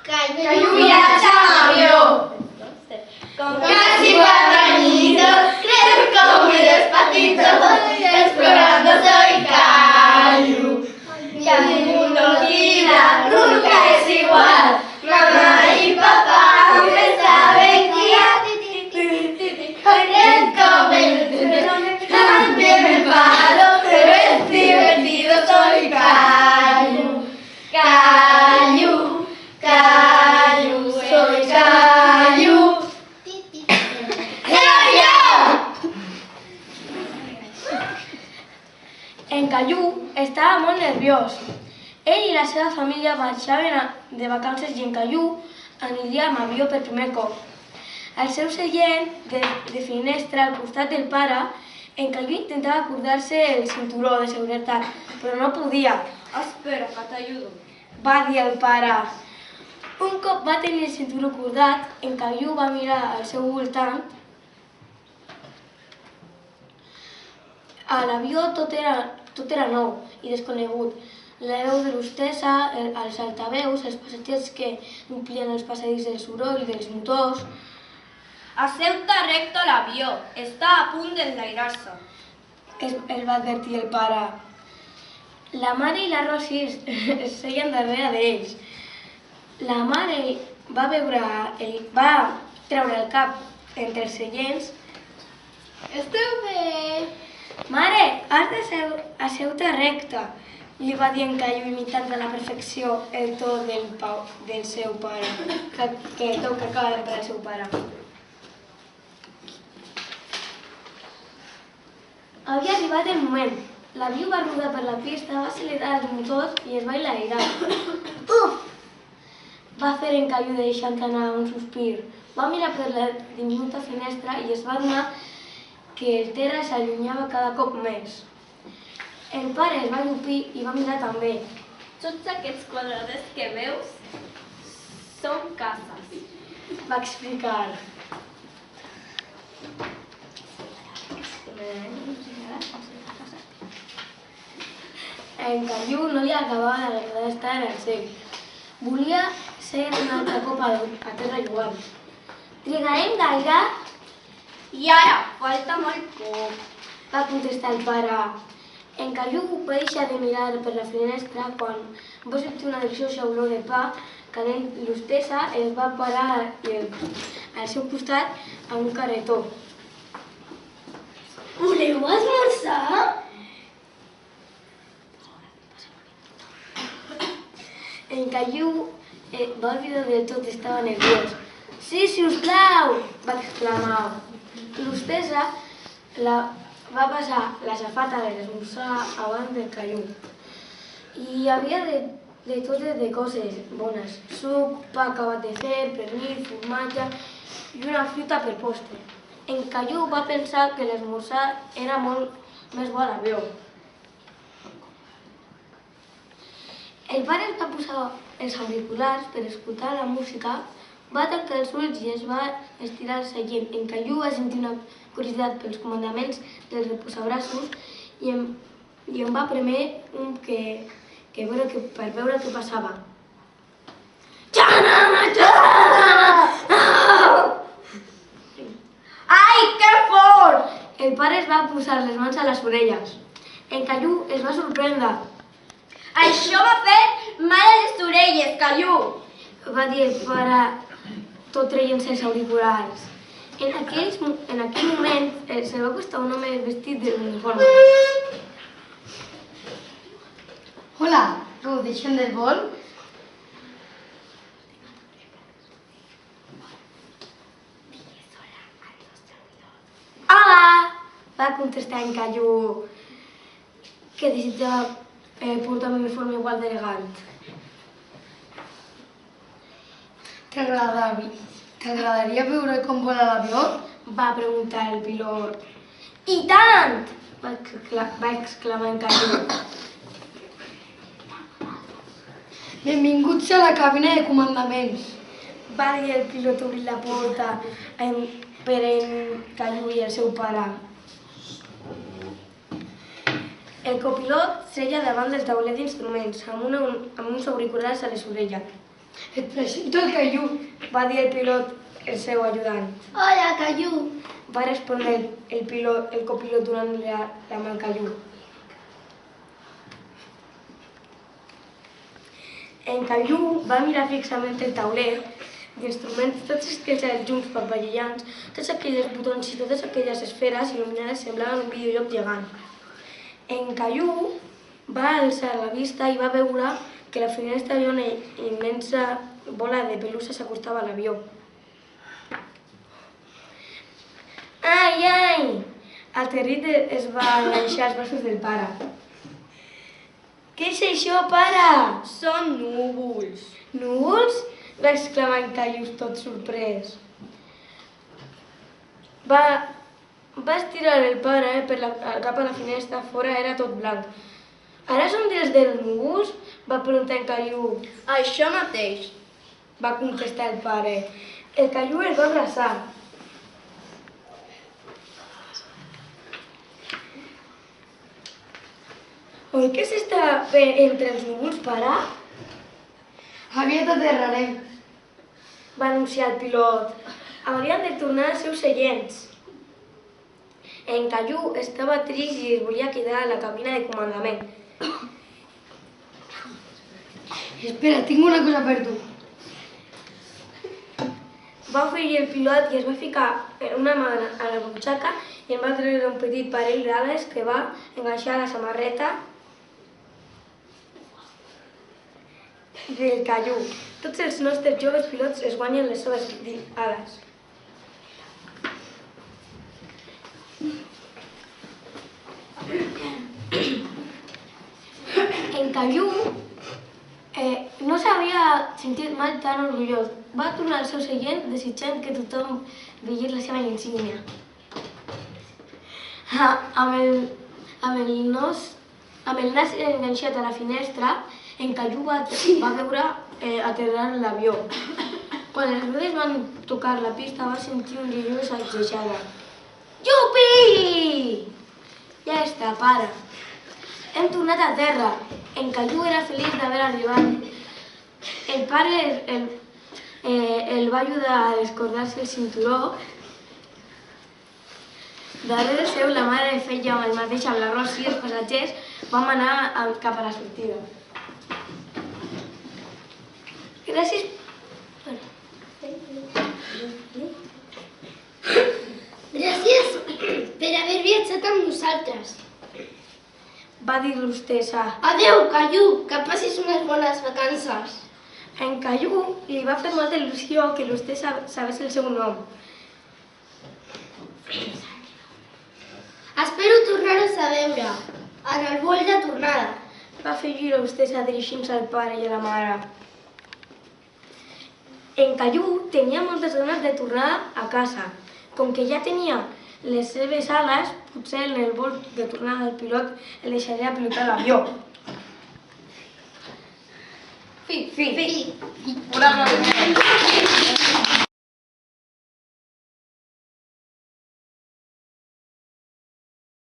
Caillou viatja en avió. Con casi 4 añitos, crece como muy despacito, explorando soy Caillou. Y al mundo gira, nunca es igual. Mamá y papá me saben guiar. También me paro, pero es divertido, soy Caillou. Caillou, Caillou, soy Caillou. En Caillou estava molt nerviós. Ell i la seva família marxaven de vacances i en Caillou aniria amb avió per primer cop. Al seu seient de finestra al costat del pare, en Caillou intentava acordar-se el cinturó de seguretat, però no podia. Espera, que t'ajudo. Va dir el pare. Un cop va tenir el cinturó acordat, en Caillou va mirar al seu voltant. A l'avió tot era nou i desconegut. La veu de l'hostessa, els altaveus, els passatgers que omplien els passadissos del soroll dels motors. Asseu-te recte a l'avió, està a punt d'enlairar-se. El va advertir el pare. La mare i la Rosi es seien darrere d'ells. La mare va treure el cap entre els seients. Esteu bé? Mare, has d'asseure't recte, li va dir en Caillou imitant a la perfecció el to del seu pare, que acaba d'emprar el seu pare. Havia arribat el moment. L'avió va rodar per la pista, va accelerar els motors i es va enlairar. Uf! Va fer en Caillou deixant anar un sospir. Va mirar per la diminuta finestra i es va adonar que el terra s'allunyava cada cop més. El pare es va llupir i va mirar també. Tots aquests quadradets que veus són cases. Va explicar. En Caillou no li acabava d'agradar estar en el cel. Volia ser un altre cop a terra jugant. Trigarem gaire? I ara, falta molt poc. Va contestar el pare. En Caillou va deixar de mirar per la finestra quan va sentir una deliciosa olor de pa que l'hostessa es va parar al seu costat amb un carretó. Voleu esmorzar? En Caillou va oblidar del tot, estava nerviós. Sí, sisplau! Va exclamar. L'hostessa va passar la safata de l'esmorzar abans del Caillou. I hi havia de totes de coses bones. Suc, pa acabat de fer, pernil, formatge i una fruita per postre. En Caillou va pensar que l'esmorzar era molt més bo a l'avió. El pare es va posar els auriculars per escoltar la música, va tancar els ulls i es va estirar al seient. En Caillou va sentir una curiositat pels comandaments dels reposabraços i em va premer un per veure què passava. Ai, que fort! El pare es va posar les mans a les orelles. En Caillou es va sorprendre. Això m'ha fet mal a les orelles, Caillou! Va dir el pare, tot traient-se els auriculars. En aquell moment se va acostar un home vestit d'uniforme. Hola, gaudeixen del vol? Hola! Va contestar en Caillou, que desitjava portar un uniforme igual d'elegant. T'agradaria veure com vola l'avió? Va preguntar el pilot. I tant! Va exclamar en Caillou. Benvinguts a la cabina de comandaments. Va dir el pilot obrint la porta per en Caillou i el seu pare. El copilot seia davant del tauler d'instruments, amb uns auriculars a les orelles. Et presento el Caillou. va dir el pilot el seu ajudant. Hola, Caillou. Va respondre el copilot donant-li la mà al Caillou. En Caillou va mirar fixament el tauler d'instruments, tots aquells llums parpellants, tots aquells botons i totes aquelles esferes il·luminades semblaven un videojoc gegant. En Caillou va alçar la vista i va veure que a la finestra havia una immensa bola de pelusa s'acostava a l'avió. Ai, ai! Aterrit es va enganxar als braços del pare. Què és això, pare? Són núvols. Núvols? Va exclamar en Caillou tot sorprès. Va estirar el pare cap a la finestra, fora era tot blanc. Ara som dels núvols? Va preguntar en Caillou. Això mateix. Va contestar el pare. El Caillou es va abraçar. Oi que s'està fent entre els núvols, pare? Aviat aterrarem. Va anunciar el pilot. Haurien de tornar als seus seients. En Caillou estava trist i es volia quedar a la cabina de comandament. Espera, tinc una cosa per tu. Va oferir el pilot i es va ficar una mà a la butxaca i en va treure un petit parell d'ales que va enganxar a la samarreta del Caillou. Tots els nostres joves pilots es guanyen les seves ales. En Caillou no s'havia sentit mai tan orgullós. Va tornar al seu seient desitjant que tothom veiés la seva insígnia. Amb el nas enganxat a la finestra, en Caillou va veure aterrar l'avió. Quan els rodes van tocar la pista va sentir un lleuger sacsejada. Iupi! Ja està, pare. Hem tornat a terra. En Caillou era feliç d'haver arribat. El pare el va ajudar a descordar-se el cinturó. Darrere seu la mare feia el mateix amb l'arròs i els passatgers vam anar cap a la sortida. Gràcies per haver viatjat amb nosaltres. va dir l'hostessa. Adeu, Caillou, que passis unes bones vacances. En Caillou li va fer molta il·lusió que l'hostessa sabés el seu nom. Espero tornar-nos a veure en el vol de tornada. Va afegir l'hostessa dirigint-se al pare i a la mare. En Caillou tenia moltes ganes de tornar a casa. Com que ja tenia les seves ales, potser en el vol de tornada el pilot el deixaria pilotar l'avió. Fi. Fi. Un aplaudiment.